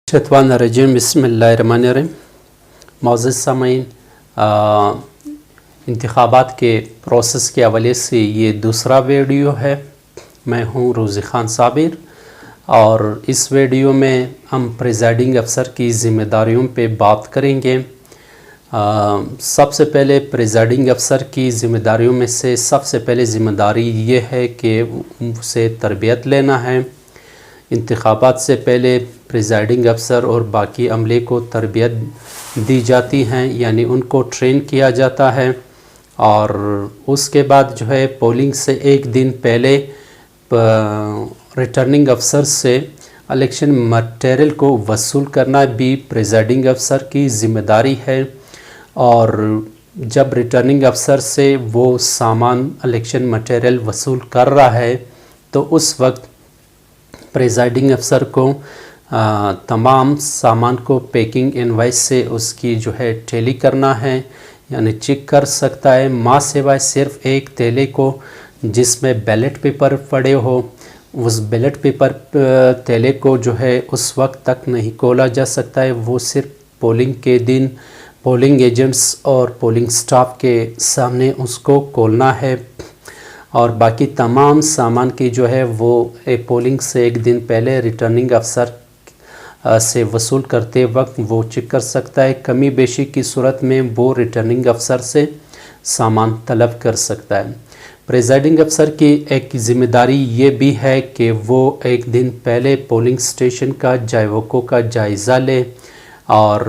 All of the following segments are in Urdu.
شیطان الرجیم بسم اللہ الرحمن الرحیم۔ معزز سامعین، انتخابات کے پروسیس کے حوالے سے یہ دوسرا ویڈیو ہے۔ میں ہوں روزی خان صابر، اور اس ویڈیو میں ہم پریزائڈنگ افسر کی ذمہ داریوں پہ بات کریں گے۔ سب سے پہلے پریزائڈنگ افسر کی ذمہ داریوں میں سے سب سے پہلے ذمہ داری یہ ہے کہ اسے تربیت لینا ہے۔ انتخابات سے پہلے پریزائڈنگ افسر اور باقی عملے کو تربیت دی جاتی ہیں، یعنی ان کو ٹرین کیا جاتا ہے، اور اس کے بعد جو ہے پولنگ سے ایک دن پہلے ریٹرننگ افسر سے الیکشن مٹیریل کو وصول کرنا بھی پریزائڈنگ افسر کی ذمہ داری ہے۔ اور جب ریٹرننگ افسر سے وہ سامان الیکشن مٹیریل وصول کر رہا ہے تو اس وقت پریزائڈنگ افسر کو تمام سامان کو پیکنگ انوائس سے اس کی جو ہے ٹیلی کرنا ہے، یعنی چیک کر سکتا ہے، ماں سوائے صرف ایک تھیلے کو جس میں بیلٹ پیپر پڑے ہو، اس بیلٹ پیپر تھیلے کو جو ہے اس وقت تک نہیں کھولا جا سکتا ہے، وہ صرف پولنگ کے دن پولنگ ایجنٹس اور پولنگ سٹاف کے سامنے اس کو کھولنا ہے۔ اور باقی تمام سامان کی جو ہے وہ پولنگ سے ایک دن پہلے ریٹرننگ افسر سے وصول کرتے وقت وہ چیک کر سکتا ہے۔ کمی بیشی کی صورت میں وہ ریٹرننگ افسر سے سامان طلب کر سکتا ہے۔ پریزائڈنگ افسر کی ایک ذمہ داری یہ بھی ہے کہ وہ ایک دن پہلے پولنگ سٹیشن کا جائیوکوں کا جائزہ لے اور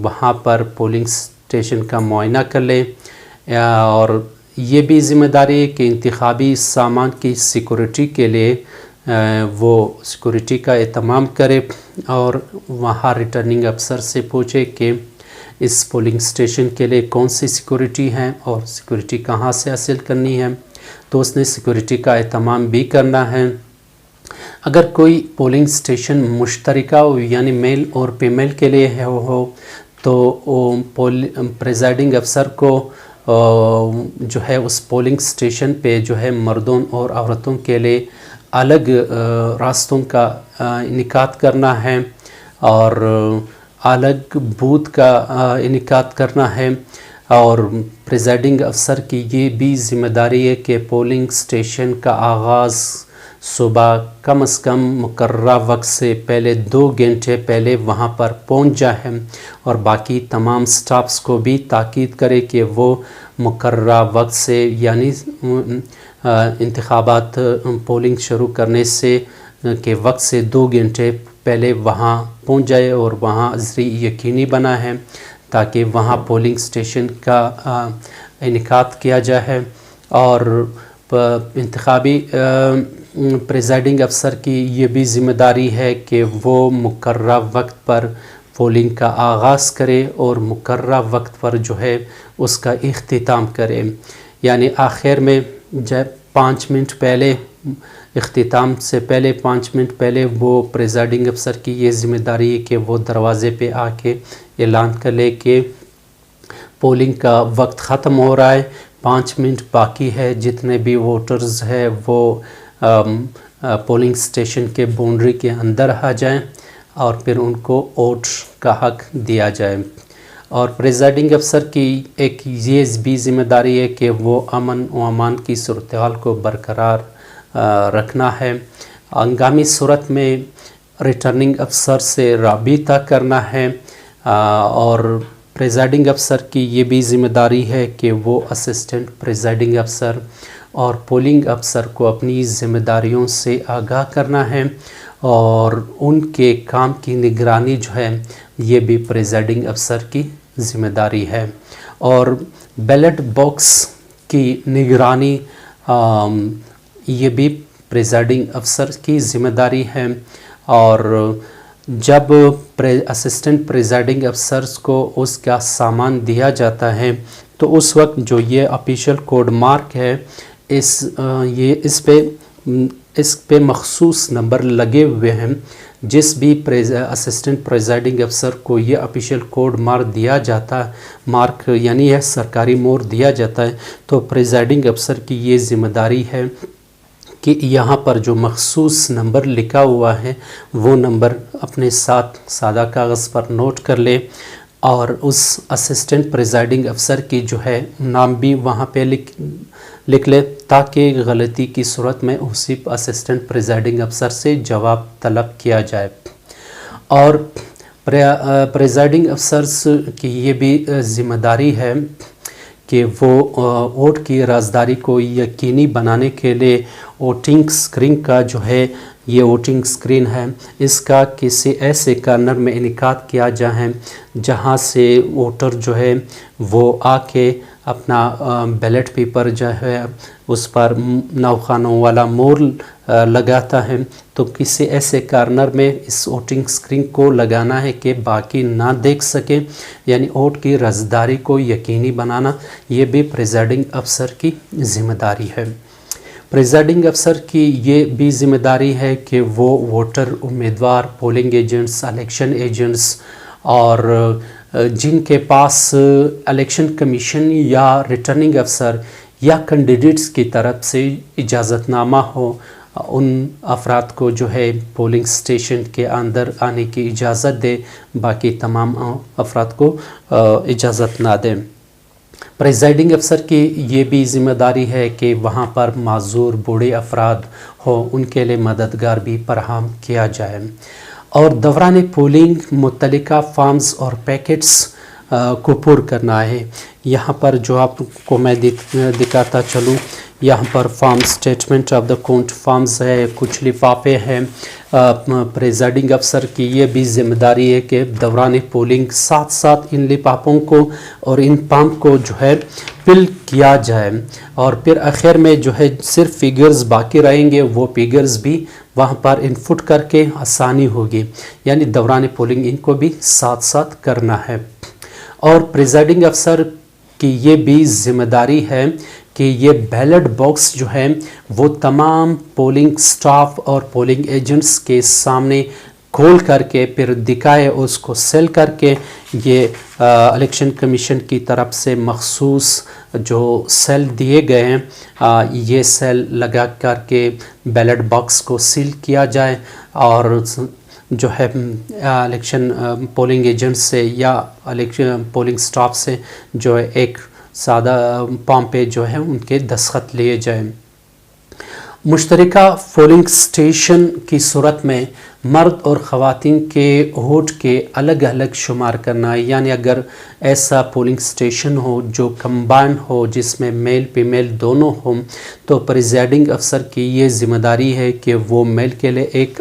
وہاں پر پولنگ سٹیشن کا معائنہ کر لے، اور یہ بھی ذمہ داری ہے کہ انتخابی سامان کی سیکورٹی کے لیے وہ سیکورٹی کا اہتمام کرے، اور وہاں ریٹرننگ افسر سے پوچھے کہ اس پولنگ سٹیشن کے لیے کون سی سیکورٹی ہے اور سیکورٹی کہاں سے حاصل کرنی ہے، تو اس نے سیکورٹی کا اہتمام بھی کرنا ہے۔ اگر کوئی پولنگ سٹیشن مشترکہ ہو، یعنی میل اور فیمیل کے لیے ہو، تو پریزائڈنگ افسر کو جو ہے اس پولنگ سٹیشن پہ جو ہے مردوں اور عورتوں کے لیے الگ راستوں کا انعقاد کرنا ہے اور الگ بوتھ کا انعقاد کرنا ہے۔ اور پریزائڈنگ افسر کی یہ بھی ذمہ داری ہے کہ پولنگ سٹیشن کا آغاز صبح کم از کم مقررہ وقت سے پہلے 2 گھنٹے پہلے وہاں پر پہنچ جائے، اور باقی تمام سٹافز کو بھی تاکید کرے کہ وہ مقررہ وقت سے، یعنی انتخابات پولنگ شروع کرنے سے کے وقت سے 2 گھنٹے پہلے وہاں پہنچ جائے، اور وہاں حاضری یقینی بنا ہے تاکہ وہاں پولنگ سٹیشن کا انعقاد کیا جائے۔ اور انتخابی پریزائڈنگ افسر کی یہ بھی ذمہ داری ہے کہ وہ مقررہ وقت پر پولنگ کا آغاز کرے اور مقررہ وقت پر جو ہے اس کا اختتام کرے، یعنی آخر میں جب 5 منٹ پہلے، اختتام سے پہلے 5 منٹ پہلے وہ پریزائڈنگ افسر کی یہ ذمہ داری ہے کہ وہ دروازے پہ آ کے اعلان کر لے کہ پولنگ کا وقت ختم ہو رہا ہے، 5 منٹ باقی ہے، جتنے بھی ووٹرز ہیں وہ پولنگ سٹیشن کے باؤنڈری کے اندر آ جائیں اور پھر ان کو ووٹ کا حق دیا جائے۔ اور پریزائڈنگ افسر کی ایک یہ بھی ذمہ داری ہے کہ وہ امن و امان کی صورتحال کو برقرار رکھنا ہے۔ ہنگامی صورت میں ریٹرننگ افسر سے رابطہ کرنا ہے، اور پریزائڈنگ افسر کی یہ بھی ذمہ داری ہے کہ وہ اسسٹنٹ پریزائڈنگ افسر اور پولنگ افسر کو اپنی ذمہ داریوں سے آگاہ کرنا ہے، اور ان کے کام کی نگرانی جو ہے یہ بھی پریزائڈنگ افسر کی ذمہ داری ہے۔ اور بیلٹ باکس کی نگرانی یہ بھی پریزائڈنگ افسر کی ذمہ داری ہے، اور جب اسسٹنٹ پریزائڈنگ افسرز کو اس کا سامان دیا جاتا ہے تو اس وقت جو یہ آفیشیل کوڈ مارک ہے، اس پہ مخصوص نمبر لگے ہوئے ہیں۔ جس بھی اسسٹنٹ پریزائڈنگ افسر کو یہ آفیشیل کوڈ مارک یعنی یہ سرکاری مور دیا جاتا ہے، تو پریزائڈنگ افسر کی یہ ذمہ داری ہے کہ یہاں پر جو مخصوص نمبر لکھا ہوا ہے وہ نمبر اپنے ساتھ سادہ کاغذ پر نوٹ کر لے اور اس اسسٹنٹ پریزائڈنگ افسر کی جو ہے نام بھی وہاں پہ لکھ لے تاکہ غلطی کی صورت میں اسی اسسٹنٹ پریزائڈنگ افسر سے جواب طلب کیا جائے۔ اور پریزائڈنگ افسرز کی یہ بھی ذمہ داری ہے کہ وہ ووٹ کی رازداری کو یقینی بنانے کے لیے ووٹنگ اسکرین کا جو ہے یہ ووٹنگ اسکرین ہے اس کا کسی ایسے کارنر میں انعقاد کیا جائے جہاں سے ووٹر جو ہے وہ آ کے اپنا بیلٹ پیپر جو ہے اس پر نوخانوں والا مور لگاتا ہے، تو کسی ایسے کارنر میں اس ووٹنگ اسکرین کو لگانا ہے کہ باقی نہ دیکھ سکیں، یعنی ووٹ کی رازداری کو یقینی بنانا یہ بھی پریزائڈنگ افسر کی ذمہ داری ہے۔ پریزائڈنگ افسر کی یہ بھی ذمہ داری ہے کہ وہ ووٹر، امیدوار، پولنگ ایجنٹس، الیکشن ایجنٹس اور جن کے پاس الیکشن کمیشن یا ریٹرننگ افسر یا کینڈیڈیٹس کی طرف سے اجازت نامہ ہو، ان افراد کو جو ہے پولنگ سٹیشن کے اندر آنے کی اجازت دے، باقی تمام افراد کو اجازت نہ دیں۔ پریزائڈنگ افسر کی یہ بھی ذمہ داری ہے کہ وہاں پر معذور بوڑھے افراد ہوں ان کے لیے مددگار بھی فراہم کیا جائے، اور دوران پولنگ متعلقہ فارمز اور پیکٹس کو پر کرنا ہے۔ یہاں پر جو آپ کو میں دکھاتا چلوں، یہاں پر form statement of the account forms ہے، کچھ لفافے ہیں۔ پریزائڈنگ افسر کی یہ بھی ذمہ داری ہے کہ دوران پولنگ ساتھ ساتھ ان لفافوں کو اور ان فارم کو جو ہے فل کیا جائے، اور پھر آخر میں جو ہے صرف فگرز باقی رہیں گے، وہ فگرز بھی وہاں پر انپٹ کر کے آسانی ہوگی، یعنی دوران پولنگ ان کو بھی ساتھ ساتھ کرنا ہے۔ اور پریزائڈنگ افسر کی یہ بھی ذمہ داری ہے کہ یہ بیلٹ باکس جو ہے وہ تمام پولنگ سٹاف اور پولنگ ایجنٹس کے سامنے کھول کر کے پھر دکھائے، اس کو سیل کر کے یہ الیکشن کمیشن کی طرف سے مخصوص جو سیل دیے گئے ہیں یہ سیل لگا کر کے بیلٹ باکس کو سیل کیا جائے، اور جو ہے الیکشن پولنگ ایجنٹ سے یا الیکشن پولنگ سٹاف سے جو ہے ایک سادہ فارم پہ جو ہے ان کے دستخط لیے جائیں۔ مشترکہ پولنگ سٹیشن کی صورت میں مرد اور خواتین کے ووٹ کے الگ الگ شمار کرنا، یعنی اگر ایسا پولنگ سٹیشن ہو جو کمبائن ہو جس میں میل فیمیل دونوں ہوں، تو پریزائڈنگ افسر کی یہ ذمہ داری ہے کہ وہ میل کے لیے ایک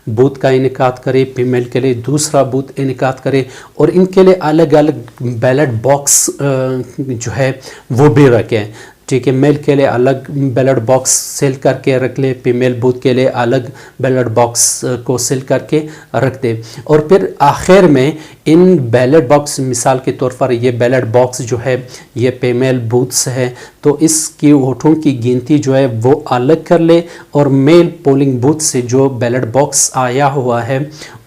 بوتھ کا انعقاد کرے، فیمیل کے لیے دوسرا بوتھ انعقاد کرے، اور ان کے لیے الگ الگ بیلٹ باکس جو ہے وہ بھی رکھیں۔ ٹھیک ہے، میل کے لیے الگ بیلٹ باکس سیل کر کے رکھ لے، فیمیل بوتھ کے لیے الگ بیلٹ باکس کو سیل کر کے رکھ دے، اور پھر آخر میں ان بیلٹ باکس، مثال کے طور پر یہ بیلٹ باکس جو ہے یہ فیمیل بوتھس ہے تو اس کی ووٹوں کی گنتی جو ہے وہ الگ کر لے، اور میل پولنگ بوتھ سے جو بیلٹ باکس آیا ہوا ہے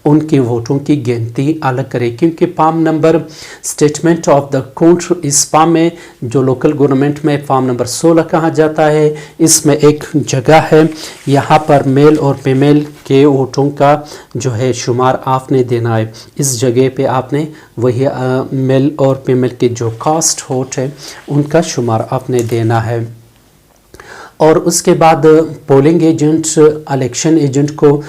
ان کی ووٹوں کی گنتی الگ کرے، کیونکہ form number statement of the count, اس فارم میں جو لوکل گورنمنٹ میں فارم نمبر 16 کہا جاتا ہے، اس میں ایک جگہ ہے، یہاں پر میل اور فیمیل کے ووٹوں کا جو ہے شمار آپ نے دینا ہے۔ اس جگہ پہ آپ نے وہی میل اور فیمیل کے جو کاسٹ ووٹ ہے ان کا شمار آپ نے دینا ہے۔ اور اس کے بعد پولنگ ایجنٹ الیکشن ایجنٹ کو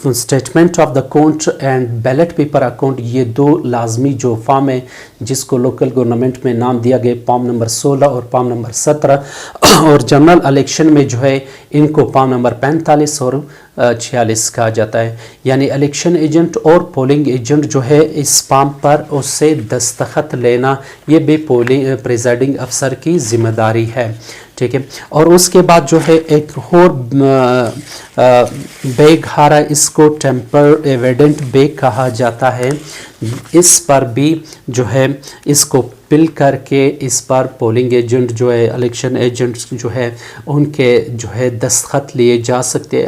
statement of the count and ballot paper account, یہ دو لازمی جو فارم ہے جس کو لوکل گورنمنٹ میں نام دیا گیا، فارم نمبر 16 اور فارم نمبر 17، اور جنرل الیکشن میں جو ہے ان کو فارم نمبر 45 اور 46 کہا جاتا ہے۔ یعنی الیکشن ایجنٹ اور پولنگ ایجنٹ جو ہے اس فارم پر اس سے دستخط لینا یہ بھی پریزائڈنگ افسر کی ذمہ داری ہے، ٹھیک ہے۔ اور اس کے بعد جو ہے ایک اور بیگ ہارا، اس کو ٹیمپر ایویڈنٹ بیگ کہا جاتا ہے، اس پر بھی جو ہے اس کو پل کر کے اس پر پولنگ ایجنٹ جو ہے الیکشن ایجنٹ جو ہے ان کے جو ہے دستخط لیے جا سکتے ہیں،